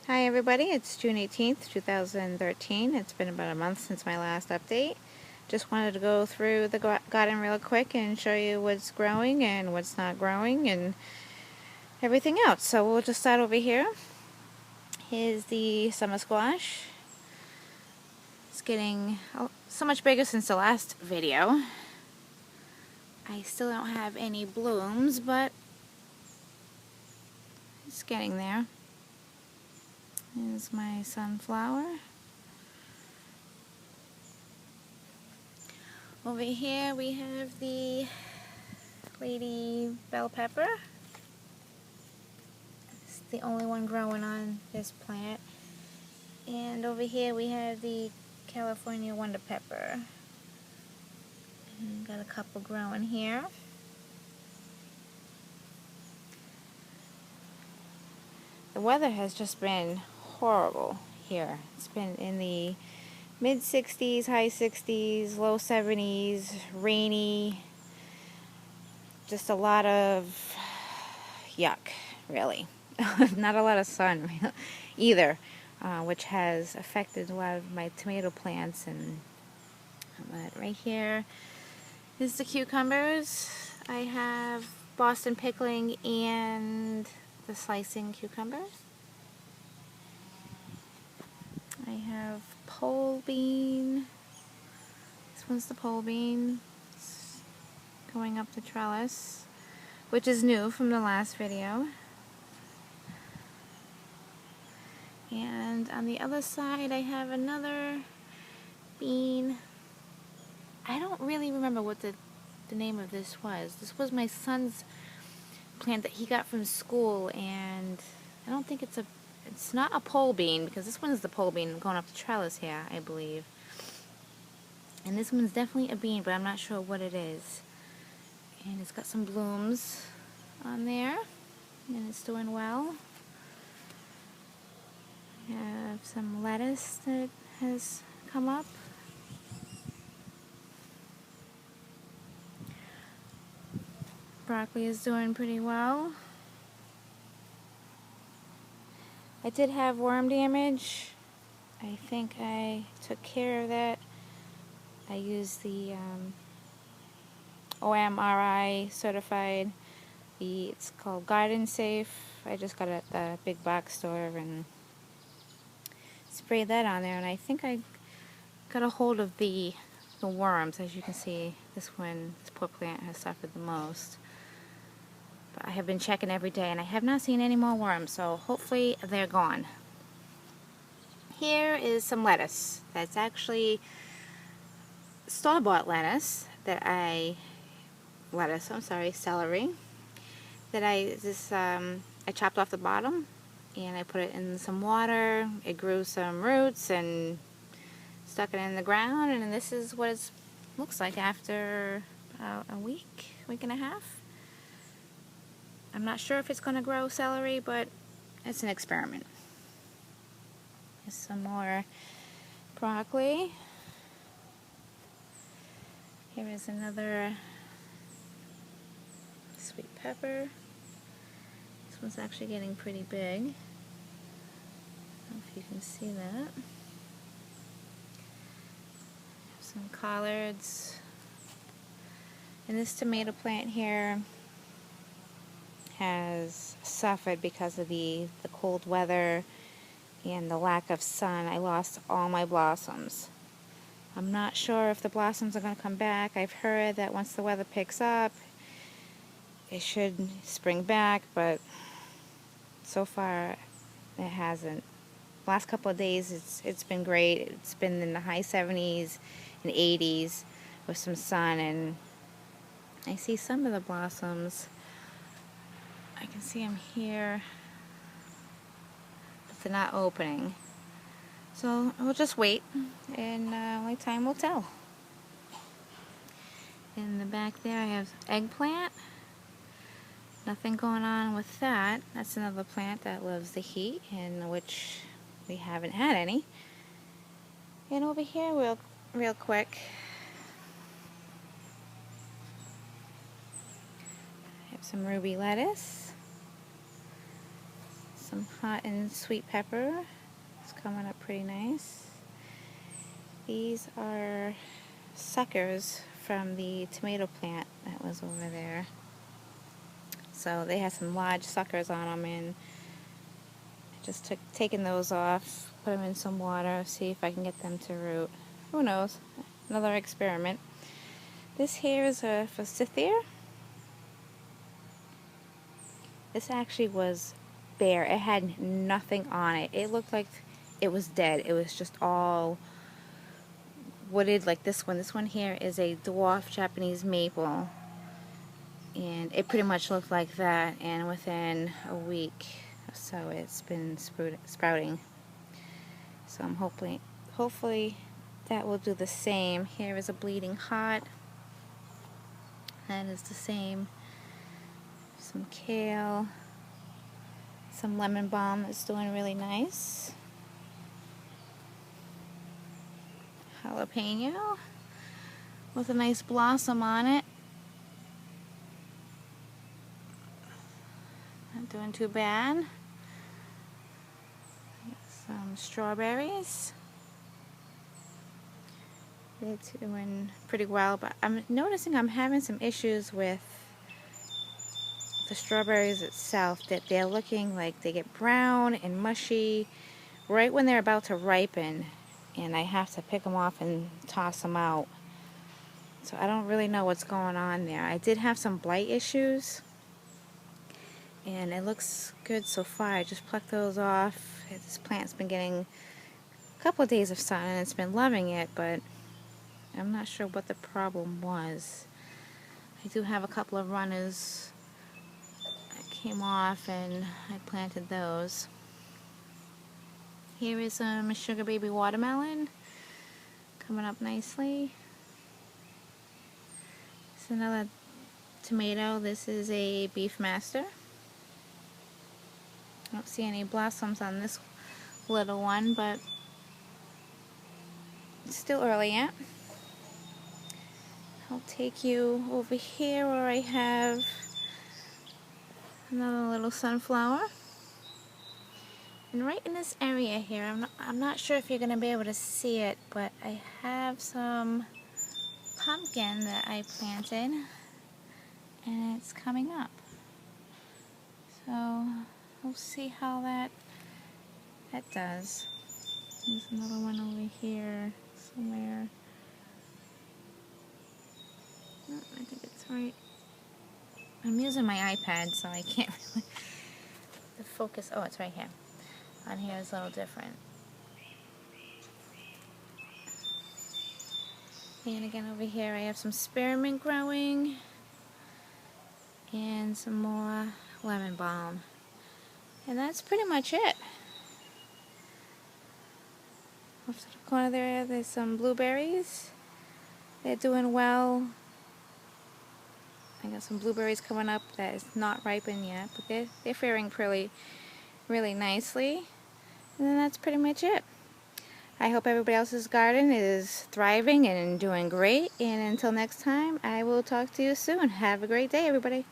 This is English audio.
Hi everybody, it's June 18th, 2013. It's been about a month since my last update. Just wanted to go through the garden real quick and show you what's growing and what's not growing and everything else. So we'll just start over here. Here's the summer squash. It's getting so much bigger since the last video. I still don't have any blooms, but it's getting there. Here's my sunflower. Over here we have the lady bell pepper. It's the only one growing on this plant. And over here we have the California Wonder Pepper. And got a couple growing here. The weather has just been horrible here. It's been in the mid 60s, high 60s, low 70s, rainy. Just a lot of yuck, really. Not a lot of sun either, which has affected a lot of my tomato plants. And right here is the cucumbers. I have Boston pickling and the slicing cucumbers. I have pole bean. This one's the pole bean. It's going up the trellis, which is new from the last video. And on the other side I have another bean. I don't really remember what the name of this was. This was my son's plant that he got from school, and I don't think it's not a pole bean, because this one's the pole bean going up the trellis here, I believe. And this one's definitely a bean, but I'm not sure what it is. And it's got some blooms on there, and it's doing well. I have some lettuce that has come up. Broccoli is doing pretty well. I did have worm damage. I think I took care of that. I used the OMRI certified. It's called Garden Safe. I just got it at the big box store and sprayed that on there. And I think I got a hold of the worms. As you can see, this poor plant has suffered the most. But I have been checking every day and I have not seen any more worms, so hopefully they're gone. Here is some lettuce. That's actually store-bought lettuce celery that I chopped off the bottom and I put it in some water. It grew some roots and stuck it in the ground, and this is what it looks like after a week and a half. I'm not sure if it's going to grow celery, but it's an experiment. Here's some more broccoli. Here is another sweet pepper. This one's actually getting pretty big. I don't know if you can see that. Some collards. And this tomato plant here has suffered because of the cold weather and the lack of sun. I lost all my blossoms. I'm not sure if the blossoms are going to come back. I've heard that once the weather picks up, it should spring back, but so far it hasn't. Last couple of days it's been great. It's been in the high 70s and 80s with some sun, and I see some of the blossoms. I can see them here, but they're not opening. So we'll just wait, and only time will tell. In the back there I have eggplant. Nothing going on with that. That's another plant that loves the heat, in which we haven't had any. And over here, real quick, I have some ruby lettuce, Some hot and sweet pepper. It's coming up pretty nice. These are suckers from the tomato plant that was over there. So they had some large suckers on them, and I just taking those off, put them in some water, see if I can get them to root. Who knows? Another experiment. This here is a forsythia. This actually was bare. It had nothing on it. It looked like it was dead. It was just all wooded like this one. This one here is a dwarf Japanese maple. And it pretty much looked like that, and within a week or so it's been sprouting. So I'm hopefully that will do the same. Here is a bleeding heart. That is the same. Some kale. Some lemon balm that's doing really nice. Jalapeno with a nice blossom on it. Not doing too bad. Some strawberries. They're doing pretty well, but I'm noticing I'm having some issues with the strawberries itself, that they're looking like they get brown and mushy right when they're about to ripen, and I have to pick them off and toss them out. So I don't really know what's going on there. I did have some blight issues, and it looks good so far. I just plucked those off. This plant's been getting a couple of days of sun and it's been loving it, but I'm not sure what the problem was. I do have a couple of runners that came off, and I planted those. Here is a sugar baby watermelon coming up nicely. It's another tomato. This is a Beefmaster. I don't see any blossoms on this little one, but it's still early yet. I'll take you over here where I have another little sunflower. And right in this area here, I'm not sure if you're going to be able to see it, but I have some pumpkin that I planted, and it's coming up. So we'll see how that does. There's another one over here somewhere. Oh, I think it's right. I'm using my iPad, so I can't really the focus. Oh, it's right here. On here is a little different. And again over here I have some spearmint growing and some more lemon balm. And that's pretty much it. Off to the corner there's some blueberries. They're doing well. I got some blueberries coming up that is not ripened yet, but they're faring really nicely. And then that's pretty much it. I hope everybody else's garden is thriving and doing great. And until next time, I will talk to you soon. Have a great day, everybody.